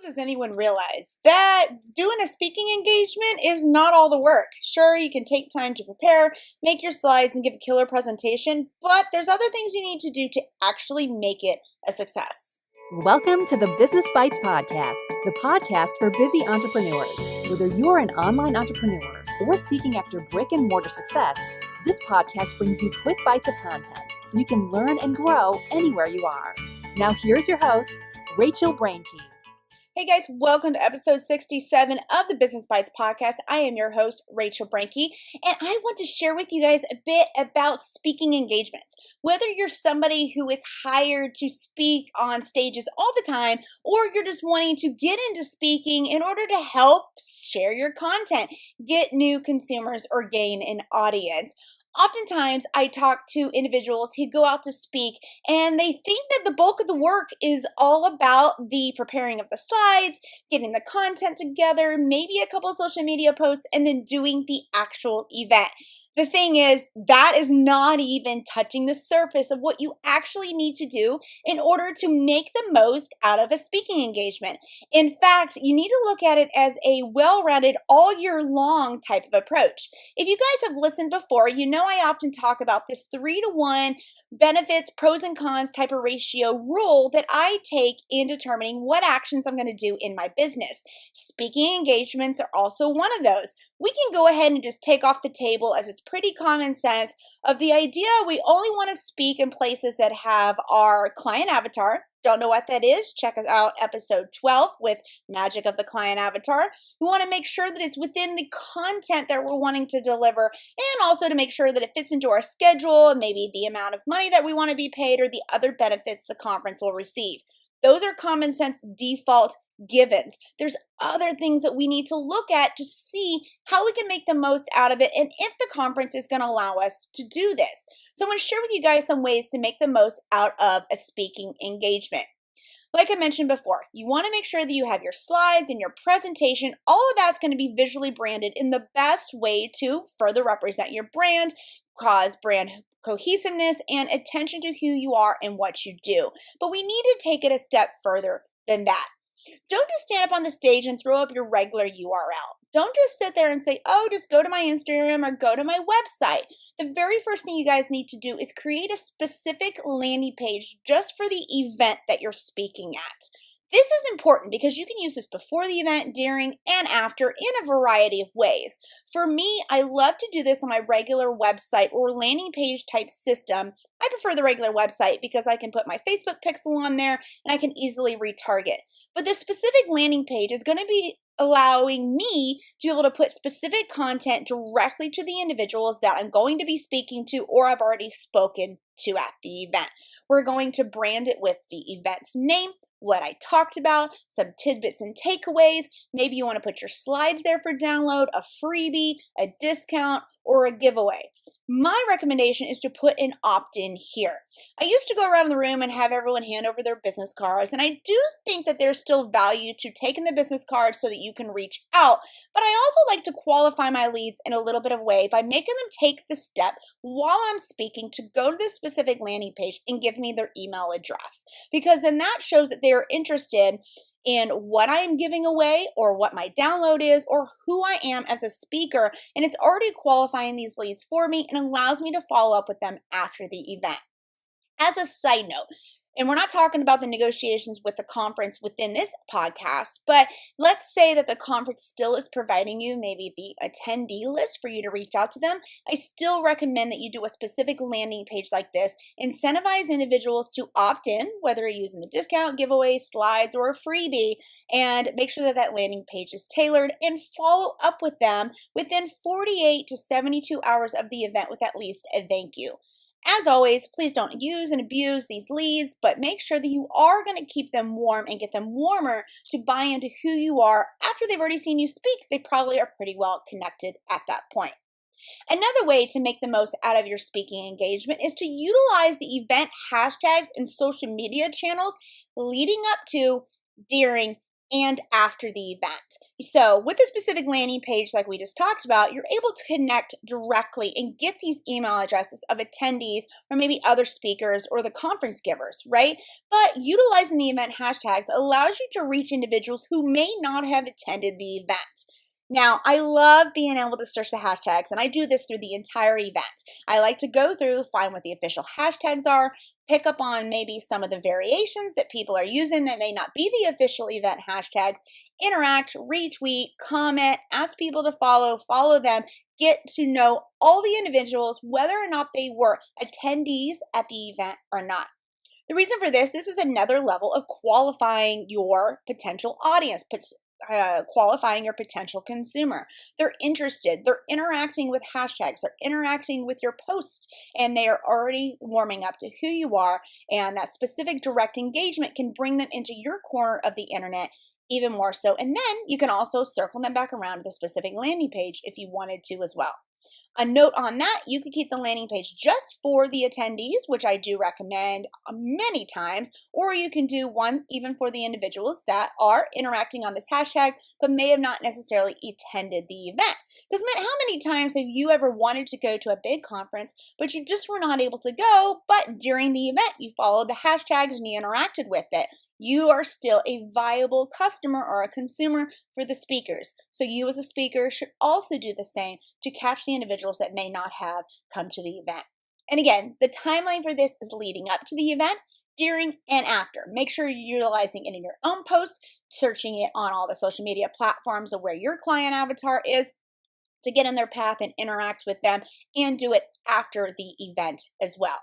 Does anyone realize that doing a speaking engagement is not all the work? Sure, you can take time to prepare, make your slides, and give a killer presentation, but there's other things you need to do to actually make it a success. Welcome to the Business Bites Podcast, the podcast for busy entrepreneurs. Whether you're an online entrepreneur or seeking after brick and mortar success, this podcast brings you quick bites of content so you can learn and grow anywhere you are. Now here's your host, Rachel Brainke. Hey guys, welcome to episode 67 of the Business Bites Podcast. I am your host, Rachel Brainke, and I want to share with you guys a bit about speaking engagements. Whether you're somebody who is hired to speak on stages all the time, or you're just wanting to get into speaking in order to help share your content, get new consumers, or gain an audience. Oftentimes, I talk to individuals who go out to speak and they think that the bulk of the work is all about the preparing of the slides, getting the content together, maybe a couple of social media posts, and then doing the actual event. The thing is, that is not even touching the surface of what you actually need to do in order to make the most out of a speaking engagement. In fact, you need to look at it as a well-rounded, all-year-long type of approach. If you guys have listened before, you know I often talk about this 3-to-1 benefits, pros and cons type of ratio rule that I take in determining what actions I'm going to do in my business. Speaking engagements are also one of those. We can go ahead and just take off the table, as it's pretty common sense, of the idea we only want to speak in places that have our client avatar. Don't know what that is? Check us out episode 12 with Magic of the Client Avatar. We want to make sure that it's within the content that we're wanting to deliver, and also to make sure that it fits into our schedule, maybe the amount of money that we want to be paid, or the other benefits the conference will receive. Those are common sense default givens. There's other things that we need to look at to see how we can make the most out of it and if the conference is going to allow us to do this. So I'm going to share with you guys some ways to make the most out of a speaking engagement. Like I mentioned before, you want to make sure that you have your slides and your presentation. All of that's going to be visually branded in the best way to further represent your brand, cause brand cohesiveness, and attention to who you are and what you do. But we need to take it a step further than that. Don't just stand up on the stage and throw up your regular URL. Don't just sit there and say, oh, just go to my Instagram or go to my website. The very first thing you guys need to do is create a specific landing page just for the event that you're speaking at. This is important because you can use this before the event, during, and after in a variety of ways. For me, I love to do this on my regular website or landing page type system. I prefer the regular website because I can put my Facebook pixel on there and I can easily retarget. But this specific landing page is going to be allowing me to be able to put specific content directly to the individuals that I'm going to be speaking to or I've already spoken to at the event. We're going to brand it with the event's name, what I talked about, some tidbits and takeaways. Maybe you want to put your slides there for download, a freebie, a discount, or a giveaway. My recommendation is to put an opt-in here. I used to go around the room and have everyone hand over their business cards, and I do think that there's still value to taking the business cards so that you can reach out, but I also like to qualify my leads in a little bit of way by making them take the step while I'm speaking to go to this specific landing page and give me their email address, because then that shows that they're interested in what I am giving away or what my download is or who I am as a speaker, and it's already qualifying these leads for me and allows me to follow up with them after the event. As a side note, and we're not talking about the negotiations with the conference within this podcast, but let's say that the conference still is providing you maybe the attendee list for you to reach out to them. I still recommend that you do a specific landing page like this, incentivize individuals to opt in, whether you're using a discount, giveaway, slides, or a freebie, and make sure that that landing page is tailored and follow up with them within 48 to 72 hours of the event with at least a thank you. As always, please don't use and abuse these leads, but make sure that you are going to keep them warm and get them warmer to buy into who you are. After they've already seen you speak, they probably are pretty well connected at that point. Another way to make the most out of your speaking engagement is to utilize the event hashtags and social media channels leading up to, during, and after the event. So with a specific landing page like we just talked about, you're able to connect directly and get these email addresses of attendees or maybe other speakers or the conference givers, right? But utilizing the event hashtags allows you to reach individuals who may not have attended the event. Now, I love being able to search the hashtags, and I do this through the entire event. I like to go through, find what the official hashtags are, pick up on maybe some of the variations that people are using that may not be the official event hashtags, interact, retweet, comment, ask people to follow them, get to know all the individuals, whether or not they were attendees at the event or not. The reason for this is another level of qualifying your potential audience, qualifying your potential consumer. They're interested, they're interacting with hashtags, they're interacting with your posts, and they are already warming up to who you are, and that specific direct engagement can bring them into your corner of the internet even more so. And then you can also circle them back around to the specific landing page if you wanted to as well. A note on that, you could keep the landing page just for the attendees, which I do recommend many times, or you can do one even for the individuals that are interacting on this hashtag, but may have not necessarily attended the event. Because how many times have you ever wanted to go to a big conference, but you just were not able to go, but during the event, you followed the hashtags and you interacted with it? You are still a viable customer or a consumer for the speakers. So you as a speaker should also do the same to catch the individuals that may not have come to the event. And again, the timeline for this is leading up to the event, during, and after. Make sure you're utilizing it in your own posts, searching it on all the social media platforms of where your client avatar is to get in their path and interact with them, and do it after the event as well.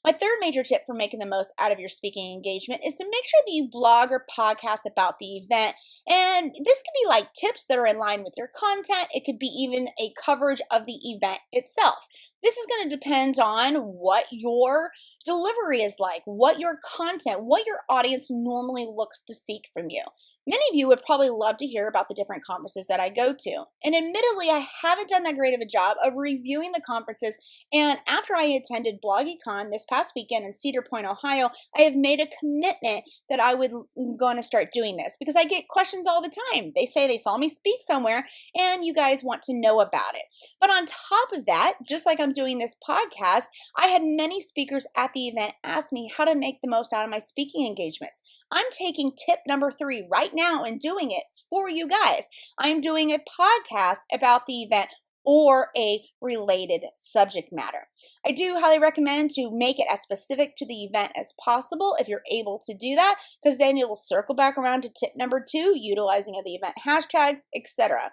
My third major tip for making the most out of your speaking engagement is to make sure that you blog or podcast about the event. And this could be like tips that are in line with your content. It could be even a coverage of the event itself. This is going to depend on what your delivery is like, what your content, what your audience normally looks to seek from you. Many of you would probably love to hear about the different conferences that I go to. And admittedly, I haven't done that great of a job of reviewing the conferences. And after I attended BloggyCon this past weekend in Cedar Point, Ohio, I have made a commitment that I would going to start doing this because I get questions all the time. They say they saw me speak somewhere and you guys want to know about it. But on top of that, just like I'm doing this podcast, I had many speakers at the event ask me how to make the most out of my speaking engagements. I'm taking tip number 3 right now and doing it for you guys. I'm doing a podcast about the event or a related subject matter. I do highly recommend to make it as specific to the event as possible if you're able to do that, because then it will circle back around to tip number 2, utilizing of the event hashtags, etc.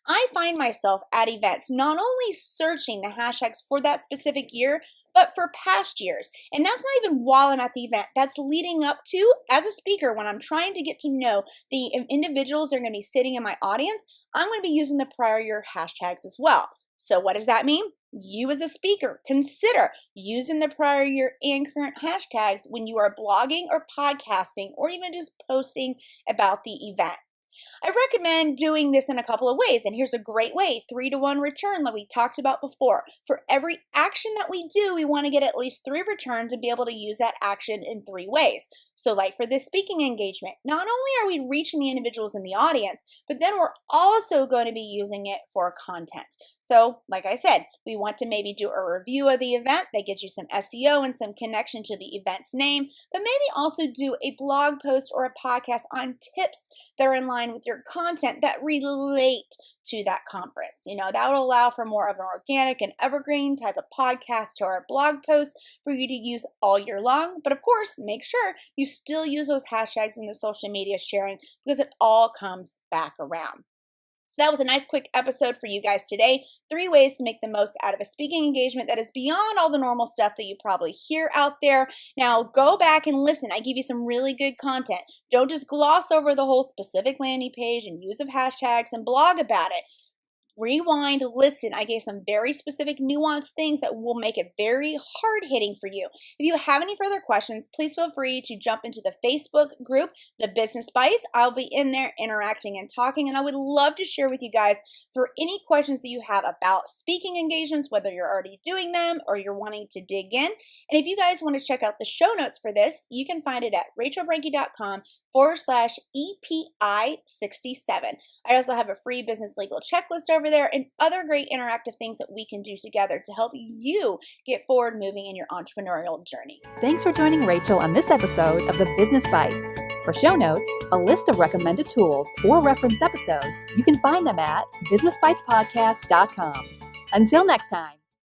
I find myself at events not only searching the hashtags for that specific year, but for past years. And that's not even while I'm at the event. That's leading up to, as a speaker, when I'm trying to get to know the individuals that are going to be sitting in my audience, I'm going to be using the prior year hashtags as well. So what does that mean? You as a speaker, consider using the prior year and current hashtags when you are blogging or podcasting or even just posting about the event. I recommend doing this in a couple of ways, and here's a great way, 3-to-1 return like we talked about before. For every action that we do, we want to get at least 3 returns and be able to use that action in 3 ways. So like for this speaking engagement, not only are we reaching the individuals in the audience, but then we're also going to be using it for content. So like I said, we want to maybe do a review of the event that gets you some SEO and some connection to the event's name, but maybe also do a blog post or a podcast on tips that are in line with your content that relate to that conference. That would allow for more of an organic and evergreen type of podcast or blog post for you to use all year long. But of course, make sure you still use those hashtags in the social media sharing because it all comes back around. So that was a nice quick episode for you guys today. 3 ways to make the most out of a speaking engagement that is beyond all the normal stuff that you probably hear out there. Now go back and listen. I give you some really good content. Don't just gloss over the whole specific landing page and use of hashtags and blog about it. Rewind, listen. I gave some very specific nuanced things that will make it very hard hitting for you. If you have any further questions, please feel free to jump into the Facebook group, The Business Bites. I'll be in there interacting and talking, and I would love to share with you guys for any questions that you have about speaking engagements, whether you're already doing them or you're wanting to dig in. And if you guys want to check out the show notes for this, you can find it at rachelbranke.com /EPI67. I also have a free business legal checklist over there and other great interactive things that we can do together to help you get forward moving in your entrepreneurial journey. Thanks for joining Rachel on this episode of the Business Bites. For show notes, a list of recommended tools, or referenced episodes, you can find them at businessbitespodcast.com. Until next time.